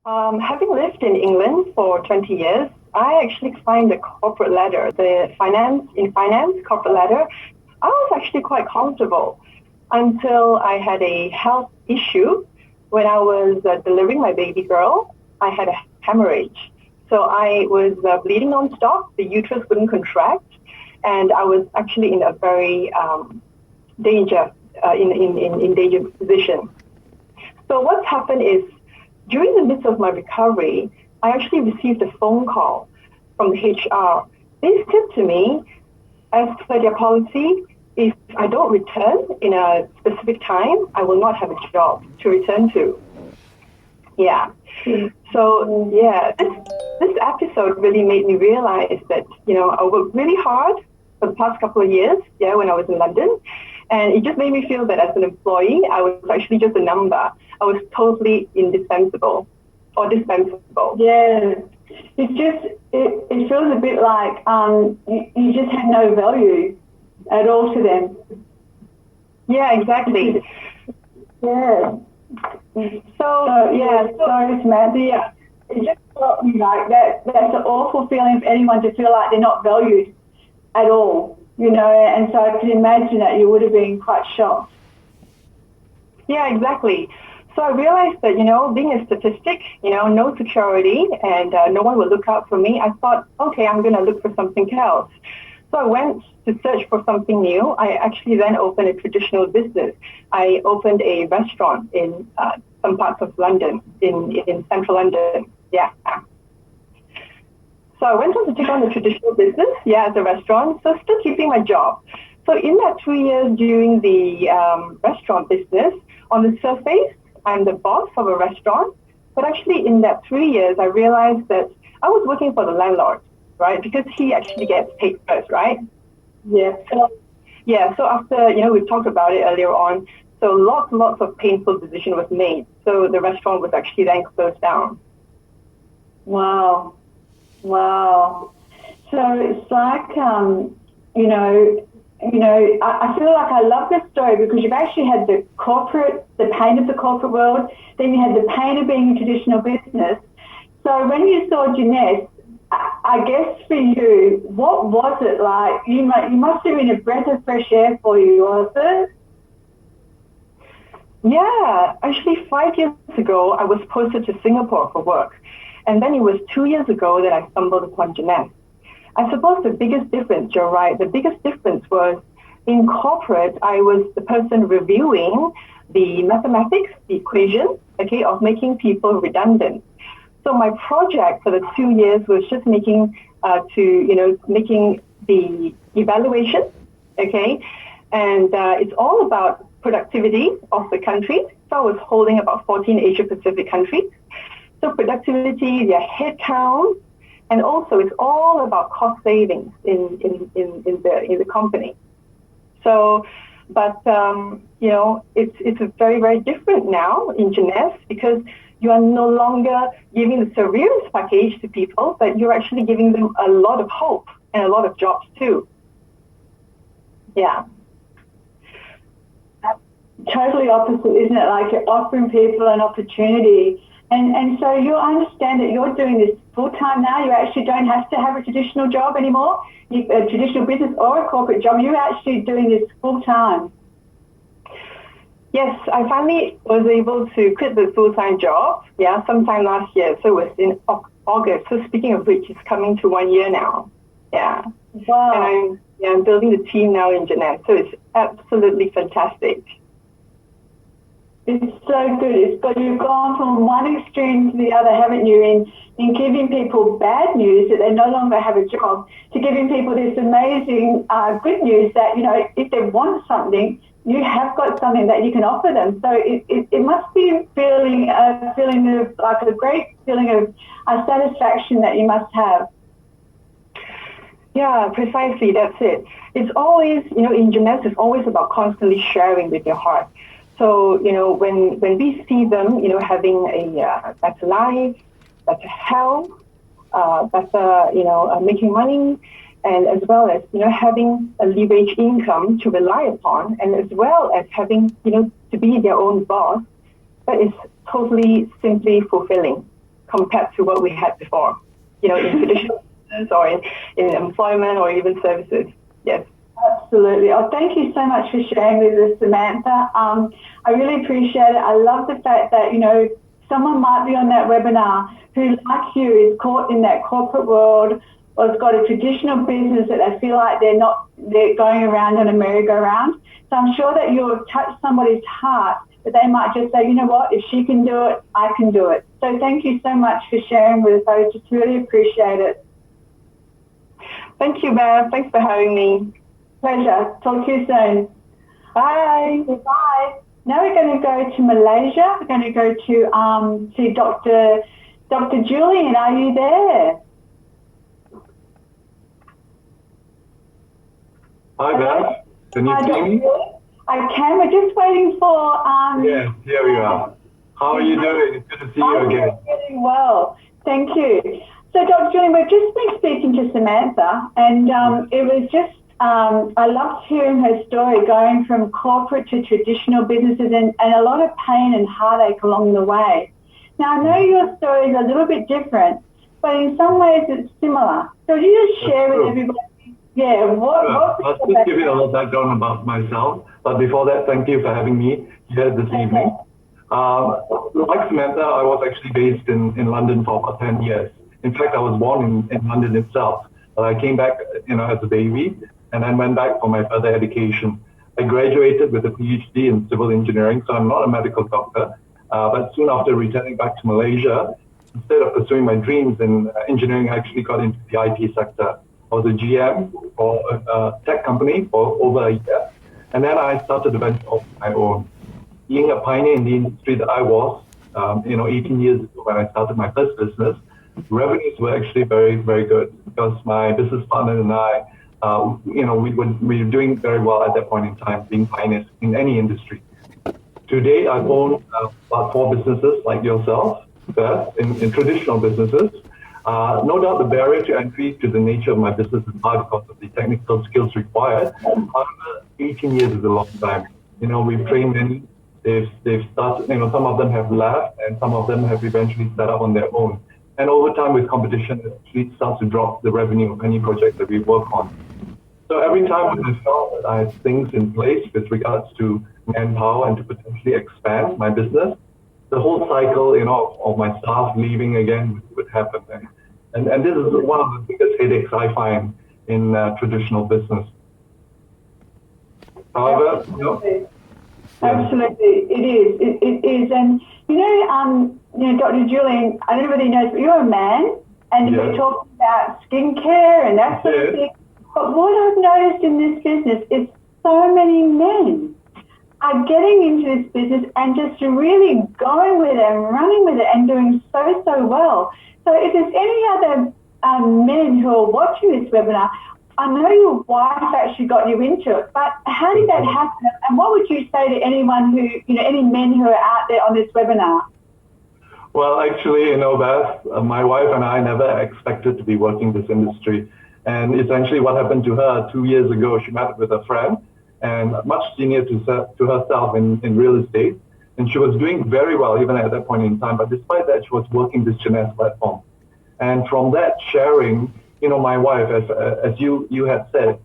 Having lived in England for 20 years, I actually climbed the corporate ladder, the finance corporate ladder. I was actually quite comfortable until I had a health issue when I was delivering my baby girl. I had a hemorrhage. So I was bleeding non-stop, the uterus wouldn't contract, and I was actually in a very danger, in danger position. So what's happened is, during the midst of my recovery, I actually received a phone call from the HR. They said to me, as per their policy, if I don't return in a specific time, I will not have a job to return to. Yeah. So, yeah, this episode really made me realize that, I worked really hard for the past couple of years, when I was in London. And it just made me feel that as an employee, I was actually just a number. I was totally indispensable or dispensable. Yeah, it feels a bit like you just had no value at all to them. Yeah, exactly. Yeah. Sorry, Samantha. It just felt like that's an awful feeling for anyone to feel like they're not valued at all. And so I can imagine that you would have been quite shocked. Yeah, exactly. So I realized that, being a statistic, no security and no one will look out for me. I thought, okay, I'm going to look for something else. So I went to search for something new. I actually then opened a traditional business. I opened a restaurant in some parts of London, in central London. Yeah. So I went on to take on the traditional business, as a restaurant, so still keeping my job. So in that 2 years during the restaurant business, on the surface, I'm the boss of a restaurant. But actually in that 3 years, I realized that I was working for the landlord, right? Because he actually gets paid first, right? Yeah. So after, we talked about it earlier on, so lots of painful decision was made. So the restaurant was actually then closed down. Wow. So it's like, I feel like I love this story because you've actually had the pain of the corporate world, then you had the pain of being in traditional business. So when you saw Jeunesse, I guess for you, what was it like? You must have been a breath of fresh air for you, was it? Yeah, actually 5 years ago, I was posted to Singapore for work. And then it was 2 years ago that I stumbled upon Jeunesse. I suppose the biggest difference, you're right, the biggest difference was in corporate, I was the person reviewing the mathematics, the equation, of making people redundant. So my project for the 2 years was just making the evaluation, and it's all about productivity of the country. So I was holding about 14 Asia Pacific countries. So productivity, their headcount, and also it's all about cost savings in the company. So, but it's very, very different now in Jeunesse because you are no longer giving the severance package to people, but you're actually giving them a lot of hope and a lot of jobs too. Yeah. Totally opposite, isn't it? Like you're offering people an opportunity. And so you understand that you're doing this full-time now. You actually don't have to have a traditional job anymore, a traditional business or a corporate job. You're actually doing this full-time. Yes, I finally was able to quit the full-time job, sometime last year. So it was in August. So speaking of which, it's coming to 1 year now. Yeah. Wow. And I'm building the team now in Jeunesse. So it's absolutely fantastic. It's so good. But you've gone from one extreme to the other, haven't you, in giving people bad news that they no longer have a job, to giving people this amazing good news that, if they want something, you have got something that you can offer them. So it must be a feeling of, like a great feeling of satisfaction that you must have. Yeah, precisely. That's it. It's always, in Jeunesse, it's always about constantly sharing with your heart. So, when we see them, having a better life, better health, better, making money, and as well as, having a leverage income to rely upon, and as well as having, to be their own boss, that is totally, simply fulfilling. compared to what we had before, in traditional business or in employment or even services. Yes. Absolutely. Oh, thank you so much for sharing with us, Samantha. I really appreciate it. I love the fact that, someone might be on that webinar who, like you, is caught in that corporate world or has got a traditional business that they feel like they're going around on a merry-go-round. So I'm sure that you'll have touched somebody's heart, that they might just say, you know what, if she can do it, I can do it. So thank you so much for sharing with us. I just really appreciate it. Thank you, Bev. Thanks for having me. Pleasure. Talk to you soon. Bye. Bye. Now we're going to go to Malaysia. We're going to go to see Dr. Julian. Are you there? Hi, Bev. Can you hear me? I can. We're just waiting for... Yes, here we are. How are you doing? It's good to see you again. I'm doing well. Thank you. So, Dr. Julian, we've just been speaking to Samantha, and it was just... I loved hearing her story, going from corporate to traditional businesses and a lot of pain and heartache along the way. Now, I know your story is a little bit different, but in some ways it's similar. So would you just share with everybody, I'll just give you a little background about myself. But before that, thank you for having me here this evening. Like Samantha, I was actually based in London for about 10 years. In fact, I was born in London itself. But I came back, as a baby, and then went back for my further education. I graduated with a PhD in civil engineering, so I'm not a medical doctor. But soon after returning back to Malaysia, instead of pursuing my dreams in engineering, I actually got into the IT sector. I was a GM for a tech company for over a year. And then I started a venture of my own. Being a pioneer in the industry that I was, 18 years ago when I started my first business, revenues were actually very, very good because my business partner and I, we were doing very well at that point in time, being pioneers in any industry. Today, I've owned about 4 businesses like yourself, Beth, in traditional businesses. No doubt the barrier to entry to the nature of my business is high because of the technical skills required. However, 18 years is a long time. We've trained many. They've started, some of them have left and some of them have eventually set up on their own. And over time with competition, it actually starts to drop the revenue of any project that we work on. So every time when I felt that I had things in place with regards to manpower and to potentially expand my business, the whole cycle, of my staff leaving again would happen. And this is one of the biggest headaches I find in traditional business. However, Absolutely, it is. It is. And, Dr. Julian, I don't know whether you know, but you're a man, and we're talking about skincare and that sort of thing. But what I've noticed in this business is so many men are getting into this business and just really going with it and running with it and doing so well. So if there's any other men who are watching this webinar, I know your wife actually got you into it, but how did that happen? And what would you say to anyone who, any men who are out there on this webinar? Well, actually, Beth, my wife and I never expected to be working this industry. And essentially what happened to her 2 years ago, she met with a friend and much senior to herself in real estate. And she was doing very well even at that point in time. But despite that, she was working this Jeunesse platform. And from that sharing, my wife, as you had said,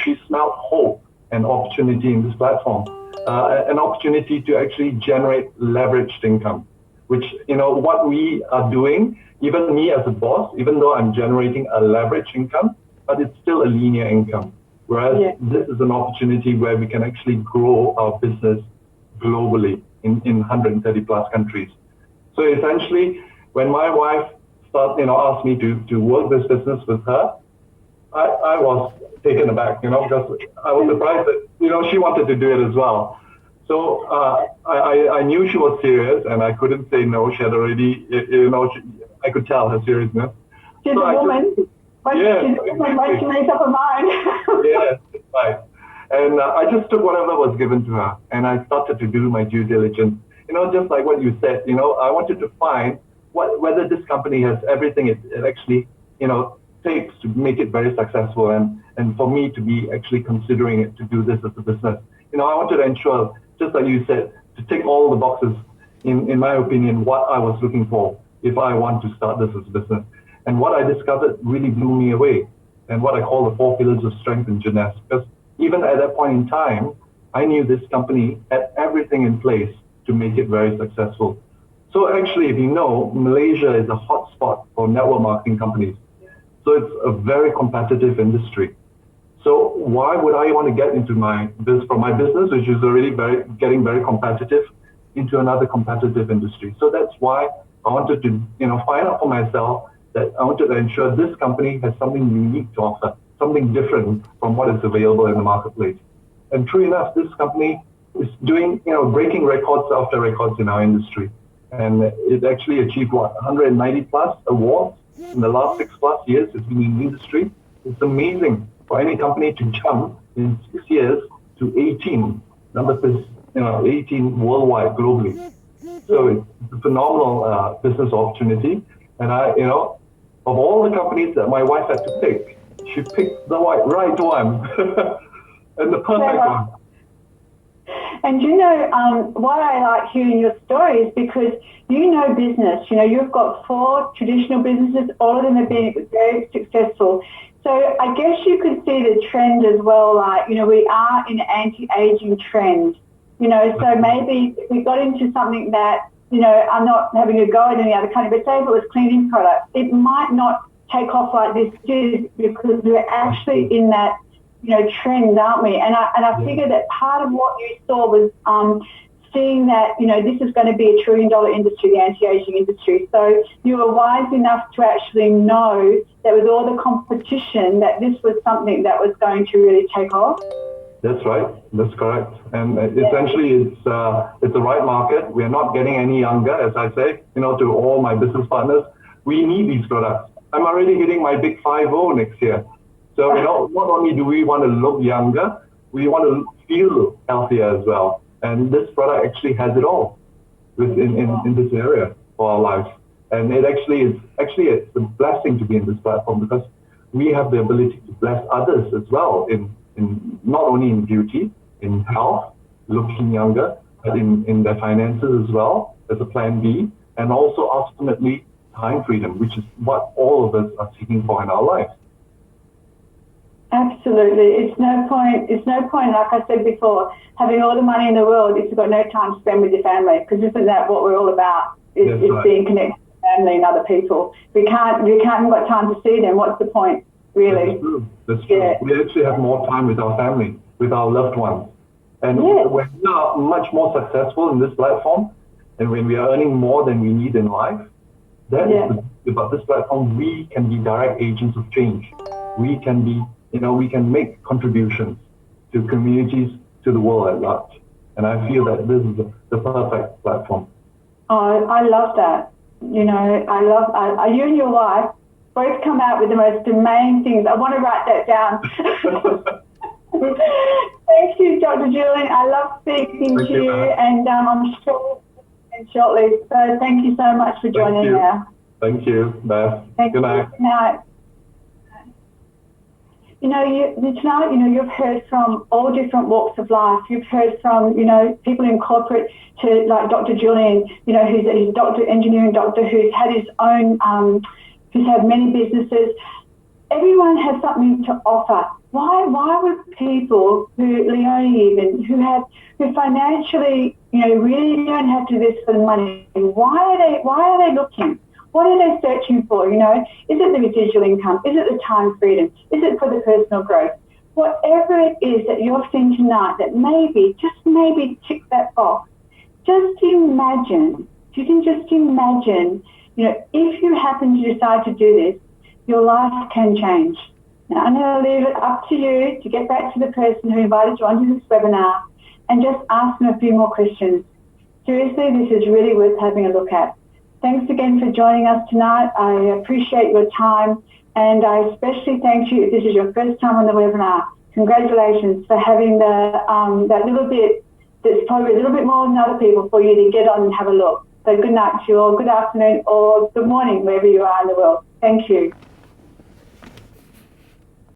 she smelled hope and opportunity in this platform, an opportunity to actually generate leveraged income, which, what we are doing, even me as a boss, even though I'm generating a leveraged income, but it's still a linear income. Whereas this is an opportunity where we can actually grow our business globally in 130 plus countries. So essentially, when my wife asked me to work this business with her, I was taken aback, because I was surprised that, she wanted to do it as well. So I knew she was serious and I couldn't say no. She had already, I could tell her seriousness. She's a woman. She's a woman, once she makes up her mind. Yes, right. And I just took whatever was given to her and I started to do my due diligence. Just like what you said, I wanted to find whether this company has everything it actually, takes to make it very successful and for me to be actually considering it to do this as a business. I wanted to ensure, just like you said, to tick all the boxes, in my opinion, what I was looking for. if I want to start this as a business. And what I discovered really blew me away, and what I call the 4 pillars of strength in Jeunesse. Because even at that point in time, I knew this company had everything in place to make it very successful. So actually, if you know, Malaysia is a hotspot for network marketing companies. So it's a very competitive industry. So why would I want to get into from my business, which is already getting very competitive, into another competitive industry? So that's why I wanted to, find out for myself that I wanted to ensure this company has something unique to offer, something different from what is available in the marketplace. And true enough, this company is doing, breaking records after records in our industry. And it actually achieved 190 plus awards in the last 6+ years it's been in the industry. It's amazing for any company to jump in 6 years to 18, number 18 worldwide globally. So it's a phenomenal business opportunity. And of all the companies that my wife had to pick, she picked the right one and the perfect one. And what I like hearing your story is because you know business. You've got 4 traditional businesses, all of them have been very successful. So I guess you could see the trend as well, like, we are in an anti-aging trend. So maybe if we got into something that, I'm not having a go at any other country, but say if it was cleaning products, it might not take off like this is because we're actually in that, trend, aren't we? And I figured that part of what you saw was seeing that, this is going to be a $1 trillion industry, the anti-aging industry. So you were wise enough to actually know that with all the competition that this was something that was going to really take off. That's right. That's correct. And essentially, it's the right market. We are not getting any younger, as I say, to all my business partners. We need these products. I'm already hitting my big 50 next year. So, not only do we want to look younger, we want to feel healthier as well. And this product actually has it all in this area for our lives. And it's a blessing to be in this platform because we have the ability to bless others as well in not only in beauty, in health, looking younger, but in their finances as well as a plan B, and also ultimately time freedom, which is what all of us are seeking for in our lives. Absolutely. It's no point, like I said before, having all the money in the world if you've got no time to spend with your family, because isn't that what we're all about? It's right. Being connected to family and other people. We haven't got time to see them. What's the point, really? That's true. Yeah. We actually have more time with our family, with our loved ones. And when we are much more successful in this platform, and when we are earning more than we need in life, that is about this platform. We can be direct agents of change. We can be, we can make contributions to communities, to the world at large. And I feel that this is the perfect platform. Oh, I love that. You and your wife both come out with the most amazing things. I want to write that down. Thank you, Dr. Julian. I love speaking to you, and I'm sure shortly. So thank you so much for joining now. Thank you, Beth. Good night. Good night. Tonight, you've heard from all different walks of life. You've heard from, people in corporate to like Dr. Julian, who's a doctor, engineering doctor, who's had his own, who's had many businesses. Everyone has something to offer. Why would people Leonie even, who financially, really don't have to do this for the money, why are they looking? What are they searching for? Is it the residual income? Is it the time freedom? Is it for the personal growth? Whatever it is that you're seeing tonight that just maybe tick that box, just imagine, if you can just imagine, if you happen to decide to do this, your life can change. Now, I'm going to leave it up to you to get back to the person who invited you onto this webinar and just ask them a few more questions. Seriously, this is really worth having a look at. Thanks again for joining us tonight. I appreciate your time, and I especially thank you if this is your first time on the webinar. Congratulations for having that little bit that's probably a little bit more than other people for you to get on and have a look. So good night to you all, good afternoon or good morning wherever you are in the world. Thank you.